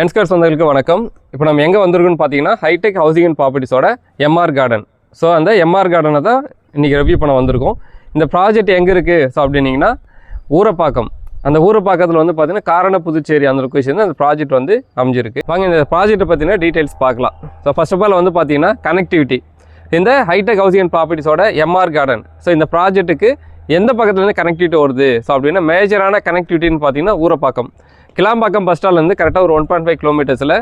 என்ஸ்கர் சொந்தங்களுக்கு வணக்கம். இப்போ நம்ம எங்கே வந்திருக்குன்னு பார்த்தீங்கன்னா ஹைடெக் ஹவுசிங் அண்ட் ப்ராப்பர்ட்டிஸோட எம்ஆர் கார்டன். ஸோ அந்த எம்ஆர் கார்டனை தான் இன்றைக்கி ரிவ்யூ பண்ண வந்திருக்கோம். இந்த ப்ராஜெக்ட் எங்கே இருக்குது ஸோ அப்படின்னிங்கன்னா ஊரப்பாக்கம். அந்த ஊரப்பாக்கத்தில் வந்து பார்த்தீங்கன்னா காரண புதுச்சேரி அந்த லொக்கேஷன் அந்த ப்ராஜெக்ட் வந்து அமைஞ்சிருக்கு. வாங்க இந்த ப்ராஜெக்ட்டை பற்றின டீட்டெயில்ஸ் பார்க்கலாம். ஸோ ஃபர்ஸ்ட் ஆஃப் ஆல் வந்து பார்த்தீங்கன்னா கனெக்டிவிட்டி. இந்த ஹைடெக் ஹவுசிங் அண்ட் ப்ராப்பர்ட்டிஸோட எம்ஆர் கார்டன். ஸோ இந்த ப்ராஜெக்ட்டுக்கு எந்த பக்கத்துலேருந்து கனெக்டிவிட்டி வருது ஸோ அப்படின்னா மேஜரான கனெக்டிவிட்டின்னு பார்த்தீங்கன்னா ஊரப்பாக்கம். கிளாம்பாக்கம் பஸ் ஸ்டாண்ட்லேருந்து கரெக்டாக ஒரு 1.5 கிலோமீட்டர்ஸில்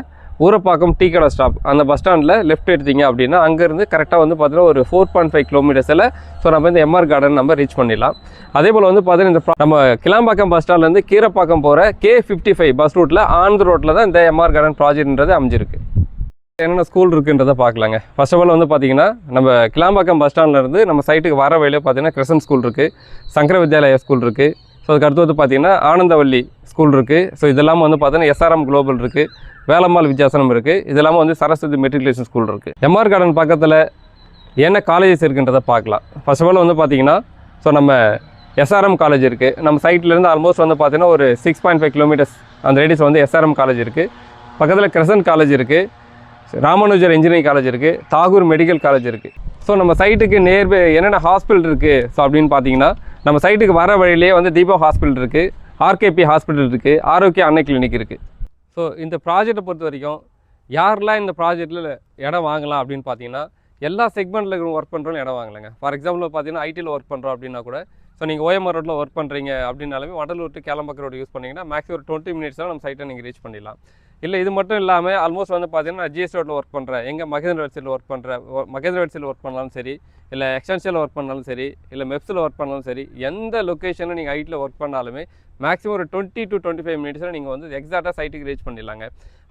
ஊரப்பாக்கம் டீ கடை ஸ்டாப் அந்த பஸ் ஸ்டாண்டில் லெஃப்ட் எடுத்தீங்க அப்படின்னா அங்கேருந்து கரெக்டாக வந்து பார்த்தீங்கன்னா ஒரு 4.5 கிலோமீட்டர்ஸில் ஸோ நம்ம இந்த எம்ஆர் கார்டன் நம்ம ரீச் பண்ணிடலாம். அதே போல் வந்து பார்த்தீங்கன்னா இந்த நம்ம கிளாம்பாக்கம் பஸ் ஸ்டாண்ட்லேருந்து கீரப்பாக்கம் போகிற K55 பஸ் ரூட்டில் ஆந்திர ரோட்டில் தான் இந்த எம்ஆர் கார்டன் ப்ராஜெக்ட்ன்றது அமைஞ்சிருக்கு. என்னென்ன ஸ்கூல் இருக்குன்றதை பார்க்கலாங்க. ஃபர்ஸ்ட் ஆஃப் ஆல் வந்து பார்த்தீங்கன்னா நம்ம கிளாம்பாக்கம் பஸ் ஸ்டாண்ட்லேருந்து நம்ம சைட்டுக்கு வர வழியில் பார்த்தீங்கன்னா கிருஷ்ணன் ஸ்கூல் இருக்குது, சங்கர வித்யாலயா ஸ்கூல் இருக்குது. ஸோ அதுக்கு அடுத்து வந்து பார்த்தீங்கன்னா ஆனந்தவல்லி ஸ்கூல் இருக்குது. ஸோ இதெல்லாமல் வந்து பார்த்தீங்கன்னா SRM குளோபல் இருக்குது, வேலம்மாள் வித்யாசனம் இருக்குது. இது இல்லாமல் வந்து சரஸ்வதி மெட்ரிகுலேஷன் ஸ்கூல் இருக்குது. எம்ஆர் கார்டன் பக்கத்தில் என்ன காலேஜஸ் இருக்குன்றதை பார்க்கலாம். ஃபர்ஸ்ட் ஆஃப் ஆல் வந்து பார்த்தீங்கன்னா ஸோ நம்ம SRM காலேஜ் இருக்குது. நம்ம சைட்லேருந்து ஆல்மோஸ்ட் வந்து பார்த்தீங்கன்னா ஒரு 6.5 கிலோமீட்டர்ஸ் அந்த ரேடியஸ் வந்து SRM காலேஜ் இருக்குது. பக்கத்தில் கிருஷ்ணன் காலேஜ் இருக்குது, ராமானுஜர் இன்ஜினியரிங் காலேஜ் இருக்குது, தாகூர் மெடிக்கல் காலேஜ் இருக்குது. ஸோ நம்ம சைட்டுக்கு நேர்பை என்னென்ன ஹாஸ்பிட்டல் இருக்குது ஸோ அப்படின்னு பார்த்தீங்கன்னா நம்ம சைட்டுக்கு வர வழியிலே வந்து தீபா ஹாஸ்பிட்டல் இருக்குது, RKP ஹாஸ்பிட்டல் இருக்குது, ஆரோக்கிய அன்னை கிளினிக் இருக்குது. ஸோ இந்த ப்ராஜெக்டை பொறுத்த வரைக்கும் யாரெல்லாம் இந்த ப்ராஜெக்டில் இடம் வாங்கலாம் அப்படின்னு பார்த்தீங்கன்னா எல்லா செக்மெண்ட்டில் இருக்கிற ஒர்க் பண்ணுறோன்னு இடம் வாங்கலைங்க. ஃபார் எக்ஸாம்பிள் பார்த்தீங்கன்னா ஐடியில் ஒர்க் பண்ணுறோம் அப்படின்னா கூட ஸோ நீங்கள் OMR ரோட்டில் ஒர்க் பண்ணுறீங்க அப்படின்னாலுமே Vadalur to Kelambakkam road use பண்ணிங்கன்னா மேக்ஸிமம் ஒரு 20 மினிட்ஸில் நம்ம சைட்டை நீங்கள் ரீச் பண்ணிடலாம். இல்லை இது மட்டும் இல்லாமல் ஆல்மோஸ்ட் வந்து பார்த்தீங்கன்னா GS ரோட்டில் ஒர்க் பண்ணுறேன், எங்கே மகேந்திர வெட்ஸில் ஒர்க் பண்ணுறேன், மகேந்திர வெட்ஸில் ஒர்க் பண்ணாலும் சரி, இல்லை எக்ஸ்டென்ஷனில் ஒர்க் பண்ணாலும் சரி, இல்லை மெப்ஸில் ஒர்க் பண்ணாலும் சரி, எந்த லொக்கேஷனில் நீங்கள் ஐட்டில் ஒர்க் பண்ணாலுமே மேக்ஸிமம் ஒரு 20 to 25 மினிட்ஸில் நீங்கள் வந்து எக்ஸாக்டாக சைட்டுக்கு ரீச் பண்ணிடலாங்க.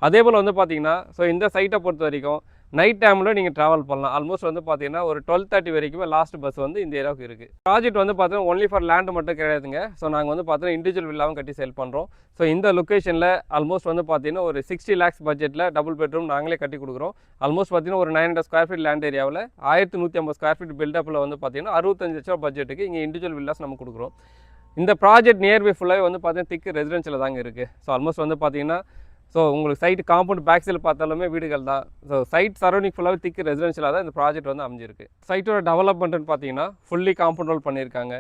அதே போல் வந்து பார்த்தீங்கன்னா ஸோ இந்த சைட்டை பொறுத்த வரைக்கும் நைட் டைமில் நீங்கள் ட்ராவல் பண்ணலாம். ஆல்மோஸ்ட் வந்து பார்த்தீங்கன்னா ஒரு 12:30 வரைக்குமே லாஸ்ட் பஸ் வந்து இந்த ஏரியாவுக்கு இருக்குது. ப்ராஜெக்ட் வந்து பார்த்தீங்கன்னா ஒன்லி ஃபார் லேண்டு மட்டும் கிடையாதுங்க. ஸோ நாங்கள் வந்து பார்த்தீங்கன்னா இண்டிவிஜுவல் வில்லாவும் கட்டி சேல் பண்ணுறோம். ஸோ இந்த லொக்கேஷனில் ஆல்மோஸ்ட் வந்து பார்த்தீங்கன்னா ஒரு 60 lakhs பட்ஜெட்டில் டபுள் பெட்ரூம் நாங்களே கட்டி கொடுக்குறோம். ஆல்மோஸ்ட் பார்த்தீங்கன்னா ஒரு 900 ஸ்கொயர் ஃபீட் லேண்ட் ஏரியாவில் 1150 ஸ்கொயர் ஃபீட் பில்டப்பில் வந்து பார்த்தீங்கன்னா 65 லட்சம் பட்ஜெட்டுக்கு இங்கே இண்டிவிஜுவல் வில்லாஸ் நம்ம கொடுக்குறோம். இந்த ப்ராஜெக்ட் நியர்பை ஃபுல்லாகவே வந்து பார்த்தீங்கன்னா திக்கு ரெசிடென்ஷியல் தாங்க இருக்குது. ஸோ ஆல்மோஸ்ட் வந்து பார்த்தீங்கன்னா ஸோ உங்களுக்கு சைட்டு காம்பவுண்ட் பேக் சைடில் பார்த்தாலுமே வீடுகள் தான். ஸோ சைட் சரௌண்டிங் ஃபுல்லாகவே திக்கு ரெசிடென்ஷியலாக தான் இந்த ப்ராஜெக்ட் வந்து அமைஞ்சிருக்கு. சைட்டோட டெவலப்மெண்ட்னு பார்த்தீங்கன்னா ஃபுல்லி காம்பவுண்ட் வால் பண்ணியிருக்காங்க.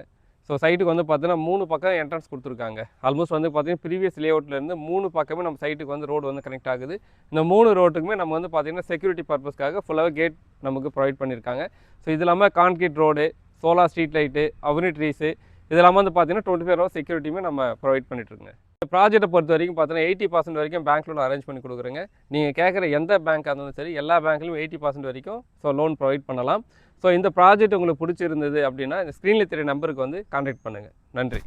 ஸோ சைட்டுக்கு வந்து பார்த்தீங்கன்னா 3 பக்கம் என்ட்ரன்ஸ் கொடுத்துருக்காங்க. ஆல்மோஸ்ட் வந்து பார்த்தீங்கன்னா ப்ரீவியஸ் லேஅவுட்லேருந்து 3 பக்கமே நம்ம சைட்டுக்கு வந்து ரோடு வந்து கனெக்ட் ஆகுது. இந்த 3 ரோட்டுக்குமே நம்ம வந்து பார்த்தீங்கன்னா செக்யூரிட்டி பர்பஸ்க்காக ஃபுல்லாகவே கேட் நமக்கு ப்ரொவைட் பண்ணியிருக்காங்க. ஸோ இது இல்லாமல் concrete road, solar street light, avenue trees இது இல்லாமல் வந்து பார்த்தீங்கன்னா 24 hours செக்யூரிட்டியுமே நம்ம ப்ரொவைட் பண்ணிட்டுருங்க. இந்த ப்ராஜெக்ட்டை பொறுத்த வரைக்கும் பார்த்தீங்கன்னா 80% வரைக்கும் பேங்க் லோன் அரேஞ்ச் பண்ணி கொடுக்குறேங்க. நீங்கள் கேட்குற எந்த பேங்க்காக இருந்தாலும் சரி எல்லா பேங்க்லையும் 80% வரைக்கும் ஸோ லோன் ப்ரொவைட் பண்ணலாம். ஸோ இந்த ப்ராஜெக்ட் உங்களுக்கு பிடிச்சிருந்தது அப்படின்னா இந்த ஸ்க்ரீனில் தெரிய நம்பருக்கு வந்து கான்டாக்ட் பண்ணுங்கள். நன்றி.